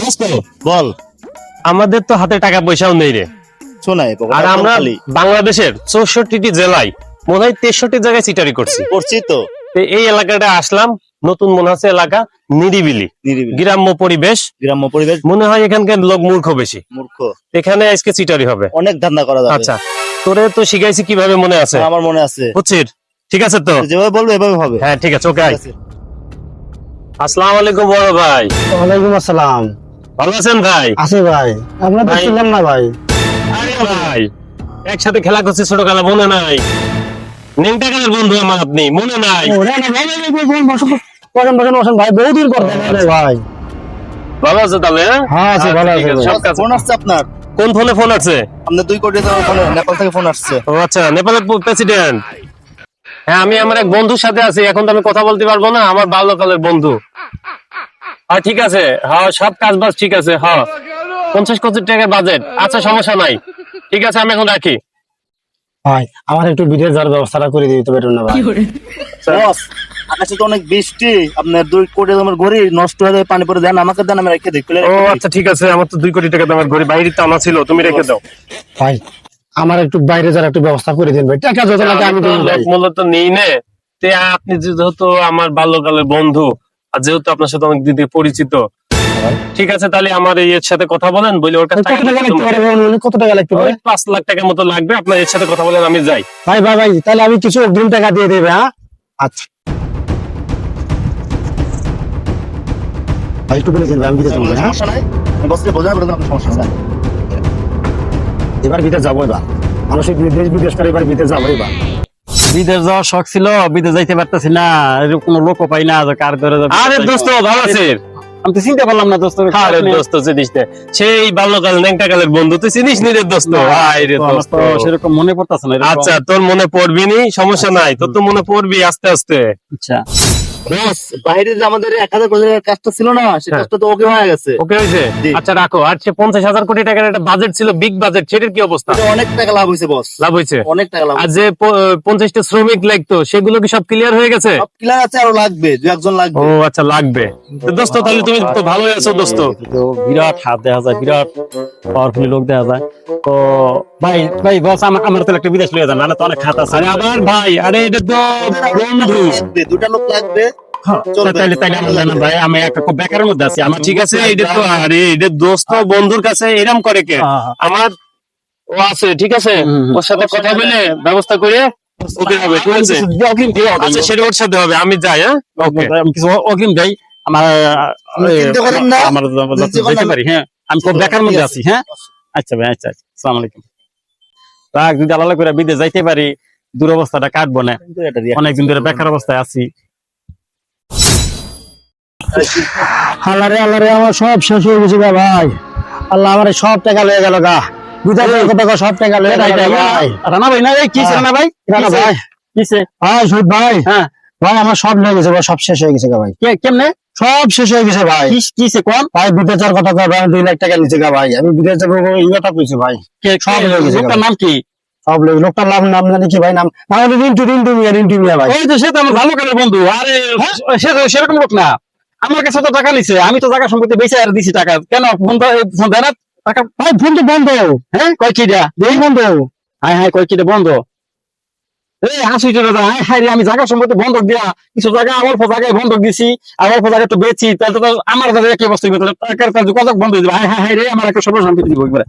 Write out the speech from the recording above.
দোস্ত বল। আমাদের তো হাতে টাকা পয়সাও নেই রে, শোনাই আর আমরা বাংলাদেশের 64টি জেলায় মনে হয় 63 জায়গায় চিটারি করছি। করছি তো। তো এই এলাকাটা আসলাম, নতুন মনে হচ্ছে এলাকা, নিরিবিলি নিরিবিলি গ্রাম্য পরিবেশ। গ্রাম্য পরিবেশ। মনে হয় এখানকার লোক মূর্খ বেশি, মূর্খ। এখানে আজকে চিটারি হবে। অনেক ধান্দা করা যাবে। আচ্ছা, তোরে তো শিখাইছি কিভাবে, মনে আছে? আমার মনে আছে। বুঝছিস? ঠিক আছে তো, যেভাবে বলবো এভাবে হবে। হ্যাঁ ঠিক আছে, ওকে। ঠিক আছে। আসসালামু আলাইকুম বড় ভাই। ওয়ালাইকুম আসসালাম। ভালো আছেন ভাই? আছে ভাই, আপনার তো ভাই। ছিলাম না ভাই। আরে ভাই, একসাথে খেলা করছি ছোটবেলা, মনে নাই? নেংটা কালের বন্ধু আমার, আপনি মনে নাই? ওরে না ভাই, বসেন ভাই, বহুদিন পর দেখা হলো ভাই। ভালো আছে তাহলে? হ্যাঁ, আছি, ভালো ঠিক আছি, সব কাজ। ফোন আসছে আপনার? কোন ফোনে ফোন আছে? আপনার 2 কোটি টাকার ফোনে নেপাল থেকে ফোন আসছে। ও আচ্ছা, নেপালের প্রেসিডেন্ট। হ্যাঁ, আমি আমার এক বন্ধুর সাথে আছি, এখন তো আমি কথা বলতে পারবো না, আমার বাল্যকালের বন্ধু। হ্যাঁ ঠিক আছে, হ্যাঁ সব কাজ বাজ ঠিক আছে। হ্যাঁ 50 কোটি টাকার বাজেট, আচ্ছা সমস্যা নাই। ঠিক আছে, আমি এখন রাখি। ভাই আমার একটু বিদেশ যাওয়ার ব্যবস্থাটা করে দিতে পারবেন না ভাই? বস, আকাশে তো অনেক বৃষ্টি, আপনার 2 কোটি দামের ঘড়ি নষ্ট হয়ে যাবে, পানি পড়ে দেন, আমাকে দেন, আমি রেখে দিই। ও আচ্ছা ঠিক আছে, আমার তো 2 কোটি টাকা দামের ঘড়ি বাইরে টানা ছিল, তুমি রেখে দাও। ভাই আমার একটু বাইরে যাওয়ার একটু ব্যবস্থা করে দিন ভাই, টাকা যত লাগে আমি দেব ভাই। মূল্য তো নেই নে, তে আপনি যেহেতু আমার বাল্যকালের বন্ধু, আর যেহেতু আপনার সাথে অনেক দিন থেকে পরিচিত, ঠিক আছে তাহলে আমার এর সাথে কথা বলেন, বলে ওর কাছে কত টাকা লাগতে পারে ভাই? কত টাকা লাগতে পারে? 5 লাখ টাকার মতো লাগবে, আপনার এর সাথে কথা বলেন, আমি যাই। ভাই ভাই ভাই, তাহলে আমি কিছু অগ্রিম টাকা দিয়ে দেবে। হ্যাঁ আচ্ছা ভাই, একটু বলে দিন ভাই, আমি বিদেশ যাবো। হ্যাঁ সমস্যা নাই, বসকে বোঝাই বলে আপনার সমস্যা নাই। এবার বিদেশ যাবো, এবার মানুষ বিদেশ করে এবার বিদেশ যাবো। এবার বিদেশ যাওয়ার শখ ছিল, বিদেশ যাইতে পারতেছি না, এরকম কোনো লোকও পাই না যে কার ধরে যাবে। আরে দোস্ত ভালো আছিস? আমি তো চিনতে পারলাম না দোস্ত। আরে দোস্ত চিনিস না, সেই বাল্যকাল ন্যাংটা কালের বন্ধু, তুই চিনিস নি রে দোস্ত? হাই রে আমার দোস্ত, তো সেরকম মনে পড়তেছে না এরকম। আচ্ছা তোর মনে পড়বি নি, সমস্যা নাই, তোর তো মনে পড়বি আস্তে আস্তে। আচ্ছা বস, বাইরে যে আমাদের 1000 কোটি টাকার কাজটা ছিল না, সেই হ্যাঁ। কাজটা তো ওকে হয়ে গেছে। ওকে হয়েছে? জি। আচ্ছা রাখো। আর সে 50,000 কোটি টাকার একটা বাজেট ছিল, বিগ বাজেট, সেটার কি অবস্থা? এটা অনেক টাকা লাভ হয়েছে বস, লাভ হয়েছে? অনেক টাকা লাভ আর হয়েছে। যে 50টা শ্রমিক লাগতো, সেগুলো কি সব ক্লিয়ার হয়ে গেছে? সব ক্লিয়ার আছে, আরো লাগবে, 2-1 জন ও লাগবে। আচ্ছা, লাগবে। তো দোস্ত তাহলে তুমি তো ভালোই আছো দোস্ত। তো বিরাট হাত দেখা যায়, বিরাট পাওয়ারফুল লোক দেখা যায়। তো ভাই ভাই বস, আমার তো একটা বিদেশ লিয়ে যান, না তো অনেক খাত আছে। আরে আবার ভাই, আরে এটা তো বন্ধু। লাগবে, 2টা লোক লাগবে। চলবে। তাইলে তাইলে আমার জানা ভাই, আমি একটা খুব বেকারের মধ্যে আছি। আমার ঠিক আছে, এটা তো, আরে এটা দোস্ত বন্ধুর কাছে এরম করে কে? আমার ও আছে, ঠিক আছে, ওর সাথে কথা বলে ব্যবস্থা করে ওকে হবে, ঠিক আছে? অগ্রিম দিয়ে হবে। আচ্ছা সেটা ওর সাথে হবে, আমি যাই। হ্যাঁ ওকে। আমি কিছু অগ্রিম দেই আমার, আপনি চিন্তা করেন না। আমার যেতে পারি। হ্যাঁ আমি খুব বেকার মধ্যে আছি। হ্যাঁ আচ্ছা ভাই, আচ্ছা আচ্ছা, আসসালামু আলাইকুম। রাখ, যদি আলাদা করে বিদেশ যাইতে পারি, দুরবস্থাটা কাটবো না, অনেকদিন ধরে বেকার অবস্থায় আছি। আল্লাহরে আল্লাহরে, আমার সব শেষ হয়ে গেছে গা ভাই। আল্লাহ আমার সব টাকা লয়ে গেল গা, বিদেশ কথা সব টাকা লয়ে গেল ভাই। রানা ভাই না, এই কি রানা ভাই? রানা ভাই, কিসে? ভাই শহীদ ভাই, হ্যাঁ ভাই আমার সব লয়ে গেছে ভাই, সব শেষ হয়ে গেছে গা ভাই, কেমনে? সব শেষ হয়ে গেছে ভাই। কিসে কোন? ভাই বিদেশ যাওয়ার কথা কয় ভাই, 2 লাখ টাকা নিচে গা ভাই, আমি বিদেশ যাবো এই কথা কইছি ভাই। সব লয়ে গেছে গা লোকটার ভাই। নাম কি? সব লোক, লোকটার নাম জানি কি ভাই, নাম রিন্টু মিয়া ভাই। ওই যে সে তো আমার ভালো কাজের বন্ধু। আরে সে তো সেরকম লোক না, আমার কাছে তো টাকা নিছে, আমি তো জায়গা সম্পত্তি বেঁচে আর দিছি টাকা। কেন ফোন দেয় না টাকা? ভাই ফোন তো বন্ধ। হ্যাঁ কয় কিটা? এই বন্ধ। হ্যাঁ হ্যাঁ, কয় কিটা বন্ধ? এই হাসি হ্যাঁ রে, আমি জায়গা সম্পত্তি বন্ধক দিয়া কিছু জায়গা অল্প জায়গায় বন্ধক দিছি, আর অল্প জায়গা তো বেচি, তাহলে তো আমার জায়গায় কি অবস্থা হইবে? টাকার কাজ কত বন্ধ হয়ে যাবে। হ্যাঁ হ্যাঁ রে, আমার একটা সর্বশান্তি দিব একবারে।